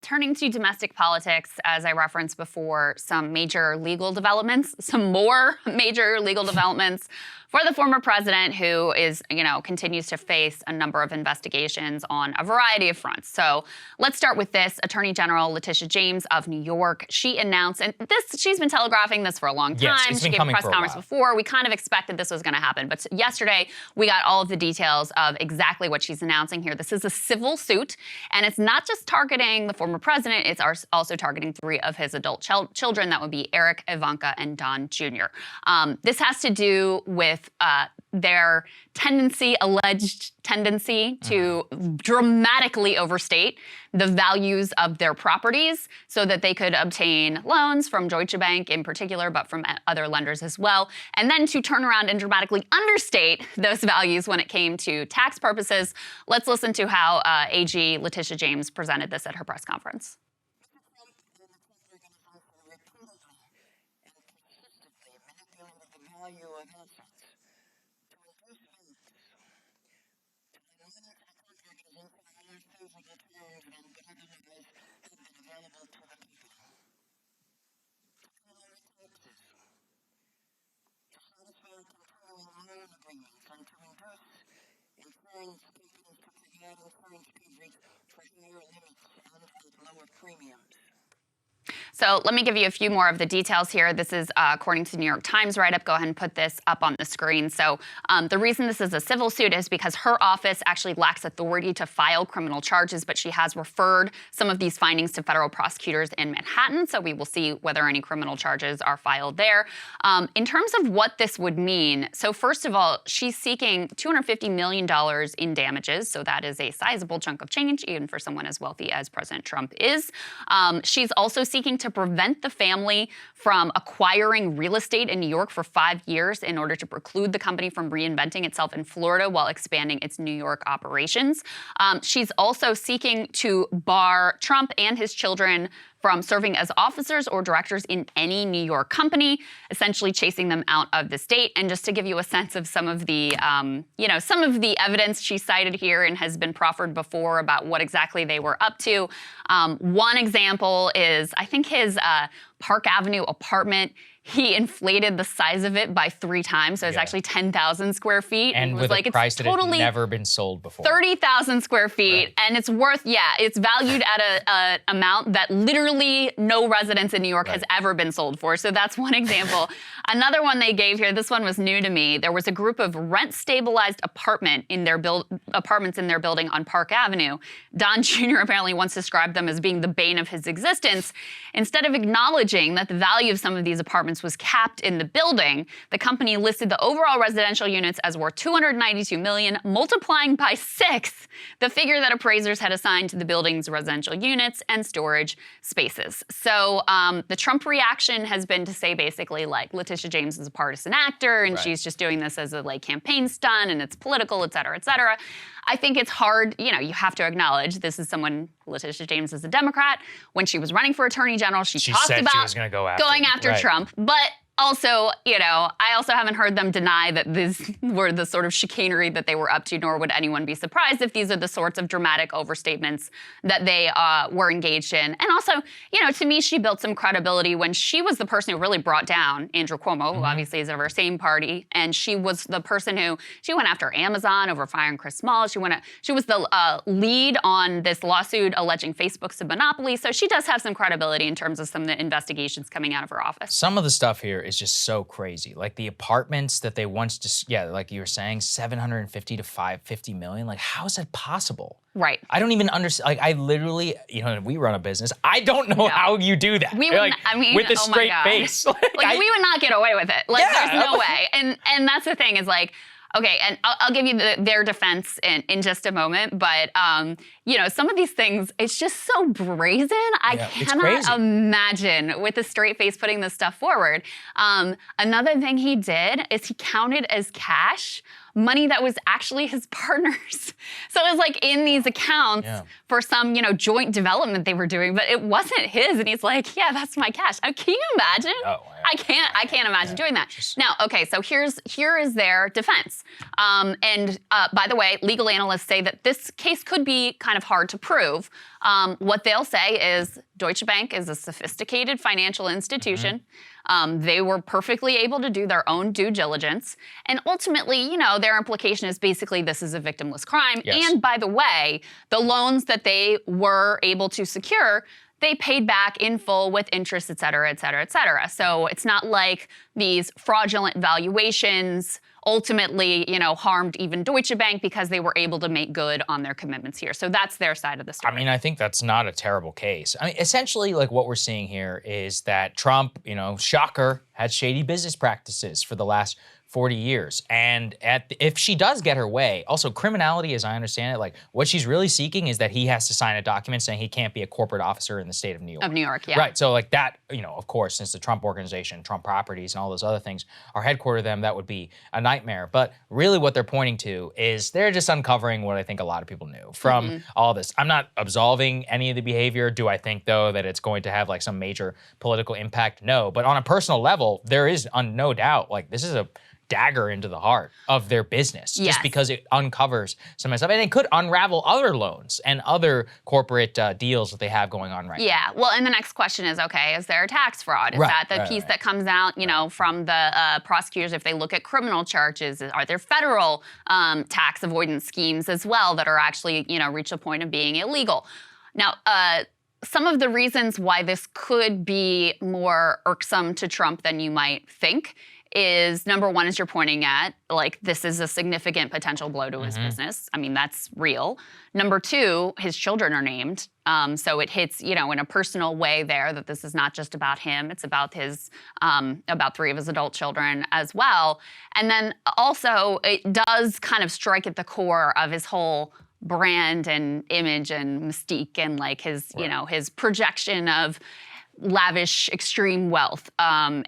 Turning to domestic politics, as I referenced before, some major legal developments, some more major legal developments for the former president, who is, continues to face a number of investigations on a variety of fronts. So let's start with this. Attorney General Letitia James of New York, she announced, and she's been telegraphing this for a long time. Yes, she gave a press conference before. We kind of expected this was going to happen. But yesterday, we got all of the details of exactly what she's announcing here. This is a civil suit, and it's not just targeting the former president. It's also targeting 3 of his adult children. That would be Eric, Ivanka, and Don Jr. This has to do with their alleged tendency to dramatically overstate the values of their properties so that they could obtain loans from Deutsche Bank in particular, but from other lenders as well, and then to turn around and dramatically understate those values when it came to tax purposes. Let's listen to how AG Letitia James presented this at her press conference. So let me give you a few more of the details here. This is according to the New York Times write-up. Go ahead and put this up on the screen. So the reason this is a civil suit is because her office actually lacks authority to file criminal charges, but she has referred some of these findings to federal prosecutors in Manhattan. So we will see whether any criminal charges are filed there. In terms of what this would mean, so first of all, she's seeking $250 million in damages. So that is a sizable chunk of change, even for someone as wealthy as President Trump is. She's also seeking to prevent the family from acquiring real estate in New York for 5 years in order to preclude the company from reinventing itself in Florida while expanding its New York operations. She's also seeking to bar Trump and his children from serving as officers or directors in any New York company, essentially chasing them out of the state. And just to give you a sense of some of the, some of the evidence she cited here and has been proffered before about what exactly they were up to. One example is, I think his Park Avenue apartment, he inflated the size of it by 3 times. So it's actually 10,000 square feet. And with a price that had never been sold before. 30,000 square feet. Right. And it's worth, it's valued at an amount that literally no residence in New York has ever been sold for. So that's one example. Another one they gave here, this one was new to me. There was a group of rent-stabilized apartments in their building on Park Avenue. Don Jr. apparently once described them as being the bane of his existence. Instead of acknowledging that the value of some of these apartments was capped in the building, the company listed the overall residential units as worth $292 million, multiplying by 6 the figure that appraisers had assigned to the building's residential units and storage spaces. So the Trump reaction has been to say basically like Letitia James is a partisan actor and she's just doing this as a campaign stunt and it's political, et cetera, et cetera. I think it's hard, you have to acknowledge this is someone, Letitia James is a Democrat. When she was running for Attorney General, she talked about she was going after Trump. But also, I also haven't heard them deny that these were the sort of chicanery that they were up to, nor would anyone be surprised if these are the sorts of dramatic overstatements that they were engaged in. And also, to me, she built some credibility when she was the person who really brought down Andrew Cuomo, who obviously is of her same party, and she was the person who, she went after Amazon over firing Chris Small. She was the lead on this lawsuit alleging Facebook's a monopoly. So she does have some credibility in terms of some of the investigations coming out of her office. Some of the stuff here is just so crazy. Like the apartments that they once just, like you were saying, 750 to 550 million. Like, how is that possible? Right. I don't even understand. Like, I literally, we run a business. I don't know how you do that. We would, with a straight face. We would not get away with it. There's no way. And that's the thing is okay, and I'll give you their defense in just a moment, but some of these things, it's just so brazen. I cannot imagine with a straight face putting this stuff forward. Another thing he did is he counted as cash money that was actually his partner's. So it was like in these accounts for some, joint development they were doing, but it wasn't his. And he's like, yeah, that's my cash. Can you imagine? Oh, I can't imagine doing that. Now, okay, so here is their defense. By the way, legal analysts say that this case could be kind of hard to prove. What they'll say is Deutsche Bank is a sophisticated financial institution. They were perfectly able to do their own due diligence. And ultimately, their implication is basically this is a victimless crime. Yes. And by the way, the loans that they were able to secure, they paid back in full with interest, et cetera, et cetera, et cetera. So it's not like these fraudulent valuations ultimately, harmed even Deutsche Bank because they were able to make good on their commitments here. So that's their side of the story. I mean, I think that's not a terrible case. I mean, essentially, like what we're seeing here is that Trump, shocker, had shady business practices for the last 40 years. And if she does get her way, also criminality, as I understand it, like what she's really seeking is that he has to sign a document saying he can't be a corporate officer in the state of New York. Of New York, yeah. Right, so like that, of course, since the Trump Organization, Trump Properties, and all those other things are headquartered them, that would be a nightmare. But really what they're pointing to is they're just uncovering what I think a lot of people knew from all this. I'm not absolving any of the behavior. Do I think, though, that it's going to have like some major political impact? No, but on a personal level, there is no doubt, like this is a dagger into the heart of their business just because it uncovers some of the stuff. And it could unravel other loans and other corporate deals that they have going on right now. Yeah, well, and the next question is, okay, is there tax fraud? Is that the piece that comes out, from the prosecutors if they look at criminal charges? Are there federal tax avoidance schemes as well that are actually, reach a point of being illegal? Now, some of the reasons why this could be more irksome to Trump than you might think is, number one, as you're pointing at, like this is a significant potential blow to his business. I mean, that's real. Number two, his children are named. So it hits, in a personal way there that this is not just about him. It's about his, about 3 of his adult children as well. And then also it does kind of strike at the core of his whole brand and image and mystique and like his, his projection of lavish, extreme wealth. And,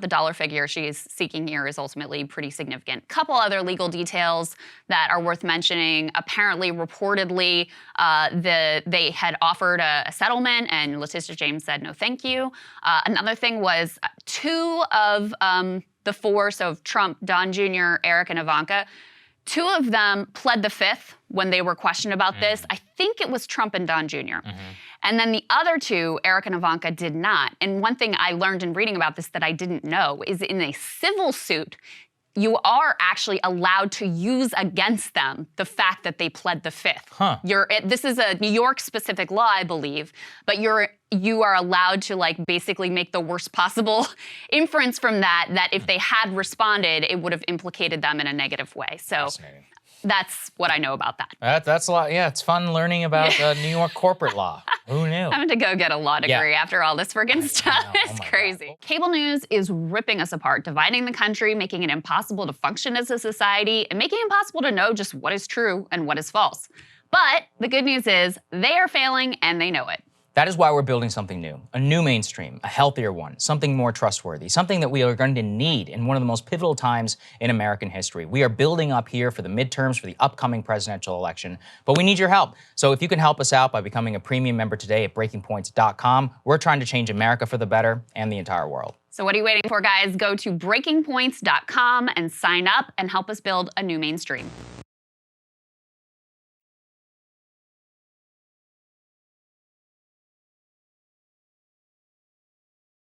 the dollar figure she's seeking here is ultimately pretty significant. Couple other legal details that are worth mentioning. Apparently, reportedly, they had offered a settlement and Letitia James said no thank you. Another thing was 2 of the 4, so Trump, Don Jr., Eric, and Ivanka, 2 of them pled the 5th when they were questioned about this. I think it was Trump and Don Jr. And then the other 2, Eric and Ivanka, did not. And one thing I learned in reading about this that I didn't know is in a civil suit, you are actually allowed to use against them the fact that they pled the 5th. This is a New York specific law, I believe, but you are allowed to like basically make the worst possible inference from that if they had responded, it would have implicated them in a negative way. So that's what I know about that. That's a lot. Yeah, it's fun learning about New York corporate law. Who knew? I'm to go get a law degree after all this friggin' stuff. It's crazy. God. Cable news is ripping us apart, dividing the country, making it impossible to function as a society, and making it impossible to know just what is true and what is false. But the good news is they are failing and they know it. That is why we're building something new, a new mainstream, a healthier one, something more trustworthy, something that we are going to need in one of the most pivotal times in American history. We are building up here for the midterms, for the upcoming presidential election, but we need your help. So if you can help us out by becoming a premium member today at breakingpoints.com, we're trying to change America for the better and the entire world. So what are you waiting for, guys? Go to breakingpoints.com and sign up and help us build a new mainstream.